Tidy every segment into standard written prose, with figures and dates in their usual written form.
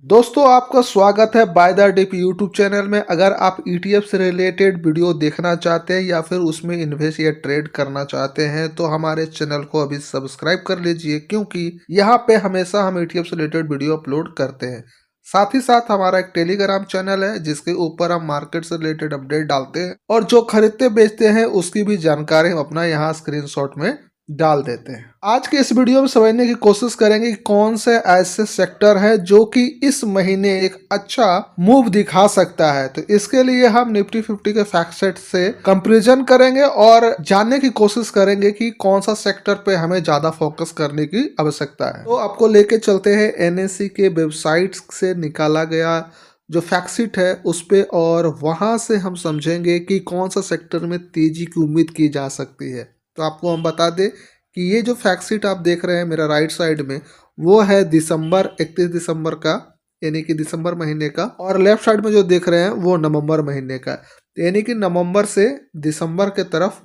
दोस्तों आपका स्वागत है by the dip YouTube channel में। अगर आप ETF से रिलेटेड वीडियो देखना चाहते हैं या फिर उसमें इन्वेस्ट या ट्रेड करना चाहते हैं तो हमारे चैनल को अभी सब्सक्राइब कर लीजिए, क्योंकि यहाँ पे हमेशा हम ETF से रिलेटेड वीडियो अपलोड करते हैं। साथ ही साथ हमारा एक टेलीग्राम चैनल है जिसके ऊपर हम मार्केट से रिलेटेड अपडेट डालते हैं और जो खरीदते बेचते हैं उसकी भी जानकारी हम अपना यहाँ स्क्रीनशॉट में डाल देते हैं। आज के इस वीडियो में समझने की कोशिश करेंगे कि कौन से ऐसे सेक्टर है जो कि इस महीने एक अच्छा मूव दिखा सकता है। तो इसके लिए हम निफ्टी 50 के फैक्ट सेट से कंपैरिजन करेंगे और जानने की कोशिश करेंगे कि कौन सा सेक्टर पे हमें ज्यादा फोकस करने की आवश्यकता है। तो आपको लेके चलते हैं NSE के वेबसाइट से निकाला गया जो फैक्ट शीट है उस पे, और वहां से हम समझेंगे कि कौन सा सेक्टर में तेजी की उम्मीद की जा सकती है। तो आपको हम बता दें कि ये जो फैक्ट शीट आप देख रहे हैं मेरा राइट साइड में, वो है 31 दिसंबर का, यानी कि दिसंबर महीने का, और लेफ्ट साइड में जो देख रहे हैं वो नवंबर महीने का, यानी कि नवंबर से दिसंबर के तरफ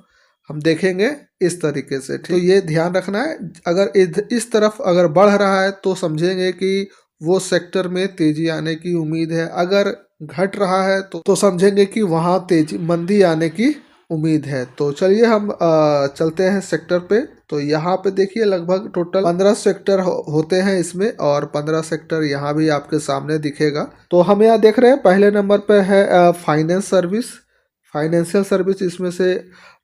हम देखेंगे इस तरीके से। तो ये ध्यान रखना है, अगर इस तरफ अगर बढ़ रहा है तो समझेंगे कि वो सेक्टर में तेजी आने की उम्मीद है, अगर घट रहा है तो समझेंगे कि वहाँ तेजी मंदी आने की उम्मीद है। तो चलिए हम चलते हैं सेक्टर पे। तो यहाँ पे देखिए लगभग टोटल 15 सेक्टर होते हैं इसमें, और 15 सेक्टर यहाँ भी आपके सामने दिखेगा। तो हम यहाँ देख रहे हैं पहले नंबर पे है फाइनेंशियल सर्विस, इसमें से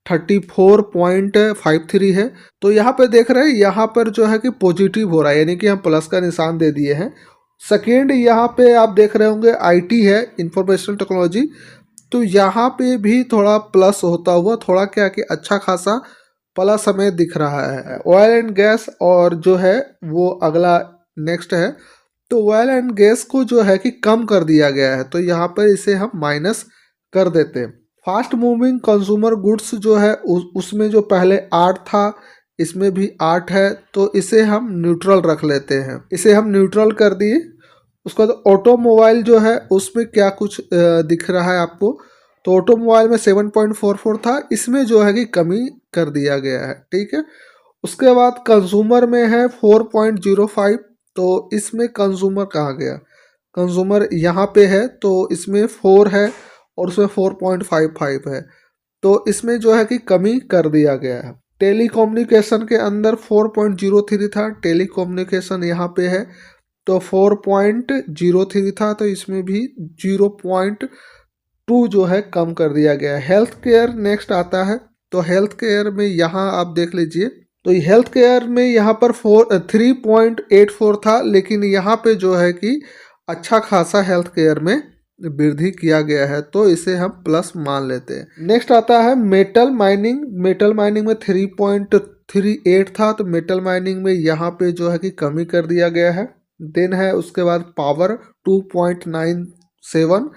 34.53 है। तो यहाँ पे देख रहे हैं यहाँ पर जो है कि पॉजिटिव हो रहा है, यानी कि हम प्लस का निशान दे दिए हैं। सेकेंड यहाँ पे आप देख रहे होंगे IT है, इंफॉर्मेशन टेक्नोलॉजी, तो यहाँ पे भी थोड़ा प्लस होता हुआ थोड़ा क्या कि अच्छा खासा प्लस हमें दिख रहा है। ऑयल एंड गैस और जो है वो अगला नेक्स्ट है। तो ऑयल एंड गैस को जो है कि कम कर दिया गया है, तो यहाँ पर इसे हम माइनस कर देते हैं। फास्ट मूविंग कंज्यूमर गुड्स जो है उसमें जो पहले 8 था इसमें भी 8 है, तो इसे हम न्यूट्रल रख लेते हैं, इसे हम न्यूट्रल कर दिए। उसका तो ऑटोमोबाइल जो है उसमें क्या कुछ दिख रहा है आपको, तो ऑटोमोबाइल में 7.44 था, इसमें जो है कि कमी कर दिया गया है, ठीक है। उसके बाद कंज्यूमर में है 4.05, तो इसमें कंज्यूमर कहाँ गया, कंज्यूमर यहाँ पे है, तो इसमें 4 है और उसमें 4.55 है, तो इसमें जो है कि कमी कर दिया गया है। टेलीकम्युनिकेशन के अंदर 4.03 था, टेलीकम्युनिकेशन यहाँ पे है, तो 4.03 था, तो इसमें भी 0.2 जो है कम कर दिया गया है। हेल्थ केयर नेक्स्ट आता है, तो हेल्थ केयर में यहाँ आप देख लीजिए, तो हेल्थ केयर में यहाँ पर 3.84 था, लेकिन यहाँ पे जो है कि अच्छा खासा हेल्थ केयर में वृद्धि किया गया है, तो इसे हम प्लस मान लेते हैं। नेक्स्ट आता है मेटल माइनिंग, मेटल माइनिंग में 3.38 था, तो मेटल माइनिंग में यहाँ पे जो है कि कमी कर दिया गया है। देन है उसके बाद पावर 2.97,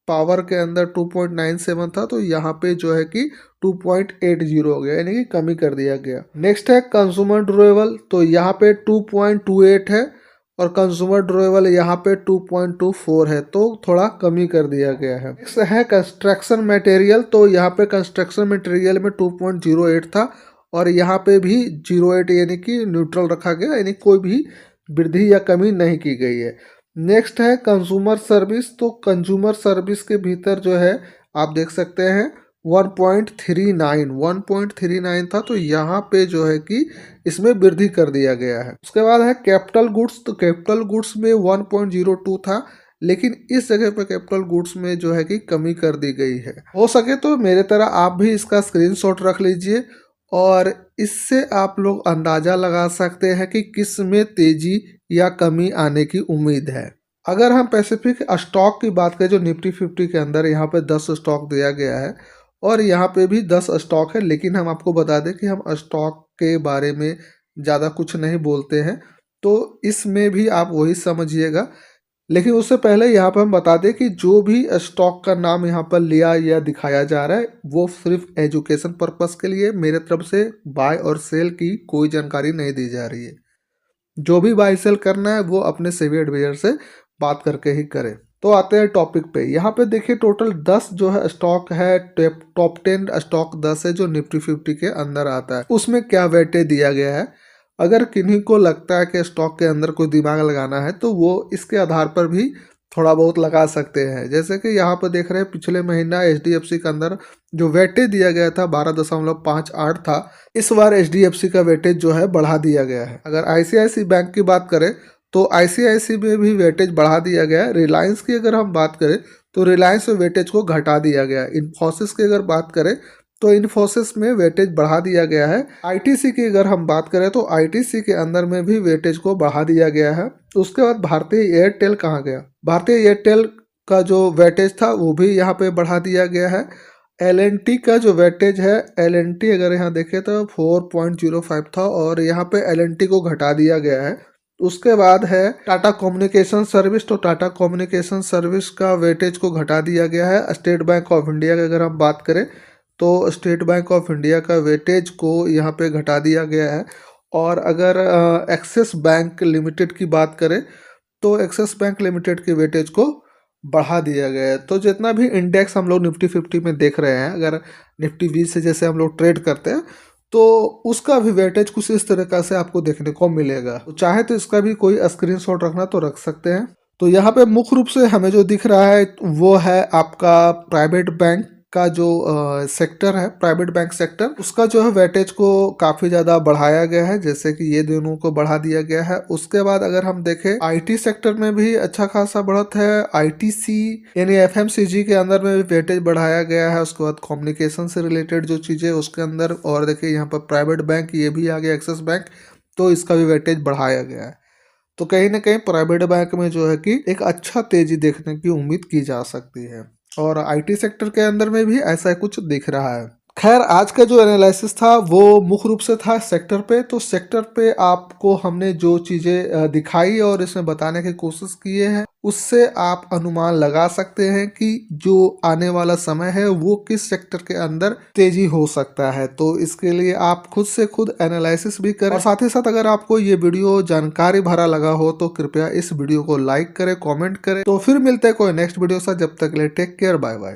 पावर के अंदर 2.97 था, तो यहाँ पे जो है कि 2.80 हो गया, यानी कि कमी कर दिया गया। नेक्स्ट है कंज्यूमर ड्यूरेबल, तो यहाँ पे 2.28 है और कंज्यूमर ड्यूरेबल यहाँ पे 2.24 है, तो थोड़ा कमी कर दिया गया है। नेक्स्ट है कंस्ट्रक्शन मटेरियल, तो यहाँ पे कंस्ट्रक्शन मटेरियल में 2.08 था और यहाँ पे भी 0.8 यानी कि न्यूट्रल रखा गया, यानी कोई भी वृद्धि या कमी नहीं की गई है। नेक्स्ट है कंज्यूमर सर्विस, तो कंज्यूमर सर्विस के भीतर जो है आप देख सकते हैं 1.39 था, तो यहाँ पे जो है कि इसमें वृद्धि कर दिया गया है। उसके बाद है कैपिटल गुड्स, तो कैपिटल गुड्स में 1.02 था, लेकिन इस जगह पे कैपिटल गुड्स में जो है कि कमी कर दी गई है। हो सके तो मेरे तरह आप भी इसका स्क्रीनशॉट रख लीजिए और इससे आप लोग अंदाज़ा लगा सकते हैं कि किस में तेजी या कमी आने की उम्मीद है। अगर हम पैसिफिक स्टॉक की बात करें, जो निफ्टी 50 के अंदर यहाँ पे 10 स्टॉक दिया गया है और यहाँ पे भी 10 स्टॉक है, लेकिन हम आपको बता दें कि हम स्टॉक के बारे में ज़्यादा कुछ नहीं बोलते हैं, तो इसमें भी आप वही समझिएगा। लेकिन उससे पहले यहाँ पर हम बता दें कि जो भी स्टॉक का नाम यहाँ पर लिया या दिखाया जा रहा है वो सिर्फ एजुकेशन पर्पस के लिए, मेरे तरफ से बाय और सेल की कोई जानकारी नहीं दी जा रही है। जो भी बाय सेल करना है वो अपने सेबी एडवाइजर से बात करके ही करें। तो आते हैं टॉपिक पे। यहाँ पे देखिए टोटल 10 जो है स्टॉक है, टॉप 10 स्टॉक 10 है जो निफ्टी 50 के अंदर आता है। उसमें क्या वेटेज दिया गया है अगर किन्हीं को लगता है कि स्टॉक के अंदर कोई दिमाग लगाना है तो वो इसके आधार पर भी थोड़ा बहुत लगा सकते हैं। जैसे कि यहाँ पर देख रहे हैं पिछले महीना एचडीएफसी के अंदर जो वेटेज दिया गया था 12.58 था, इस बार एचडीएफसी का वेटेज जो है बढ़ा दिया गया है। अगर आईसीआईसी बैंक की बात करें तो आईसीआईसी में भी वेटेज बढ़ा दिया गया है। रिलायंस की अगर हम बात करें तो रिलायंस में वेटेज को घटा दिया गया है। इन्फोसिस की अगर बात करें तो इन्फोसिस में वेटेज बढ़ा दिया गया है। आईटीसी की अगर हम बात करें तो आईटीसी के अंदर में भी वेटेज को बढ़ा दिया गया है। उसके बाद भारतीय एयरटेल कहाँ गया? भारतीय एयरटेल का जो वेटेज था वो भी यहाँ पे बढ़ा दिया गया है। एल का जो वेटेज है, एल अगर यहाँ देखें तो 4.05 था और यहाँ पे एल को घटा दिया गया है। उसके बाद है टाटा कम्युनिकेशन सर्विस, तो टाटा कम्युनिकेशन सर्विस का वेटेज को घटा दिया गया है। स्टेट बैंक ऑफ इंडिया की अगर हम बात करें तो स्टेट बैंक ऑफ इंडिया का वेटेज को यहाँ पे घटा दिया गया है। और अगर एक्सिस बैंक लिमिटेड की बात करें तो एक्सिस बैंक लिमिटेड के वेटेज को बढ़ा दिया गया है। तो जितना भी इंडेक्स हम लोग निफ्टी 50 में देख रहे हैं, अगर निफ्टी 20 से जैसे हम लोग ट्रेड करते हैं तो उसका भी वेटेज कुछ इस तरीका से आपको देखने को मिलेगा। तो चाहे तो इसका भी कोई स्क्रीनशॉट रखना तो रख सकते हैं। तो यहाँ पे मुख्य रूप से हमें जो दिख रहा है वो है आपका प्राइवेट बैंक का जो सेक्टर है, प्राइवेट बैंक सेक्टर, उसका जो है वेटेज को काफ़ी ज़्यादा बढ़ाया गया है, जैसे कि ये दोनों को बढ़ा दिया गया है। उसके बाद अगर हम देखें आईटी सेक्टर में भी अच्छा खासा बढ़त है। आईटीसी यानी एफएमसीजी के अंदर में भी वेटेज बढ़ाया गया है। उसके बाद कम्युनिकेशन से रिलेटेड जो चीज़ें उसके अंदर, और देखिए यहाँ पर प्राइवेट बैंक ये भी आ गया एक्सिस बैंक, तो इसका भी वेटेज बढ़ाया गया है। तो कहीं ना कहीं प्राइवेट बैंक में जो है कि एक अच्छा तेजी देखने की उम्मीद की जा सकती है, और आईटी सेक्टर के अंदर में भी ऐसा कुछ दिख रहा है। खैर, आज का जो एनालिसिस था वो मुख्य रूप से था सेक्टर पे। तो सेक्टर पे आपको हमने जो चीज़ें दिखाई और इसमें बताने की कोशिश किए हैं, उससे आप अनुमान लगा सकते हैं कि जो आने वाला समय है वो किस सेक्टर के अंदर तेजी हो सकता है। तो इसके लिए आप खुद से खुद एनालिसिस भी करें, और साथ ही साथ अगर आपको ये वीडियो जानकारी भरा लगा हो तो कृपया इस वीडियो को लाइक करें, कॉमेंट करें। तो फिर मिलते हैं कोई नेक्स्ट वीडियो से, जब तक के लिए टेक केयर, बाय बाय।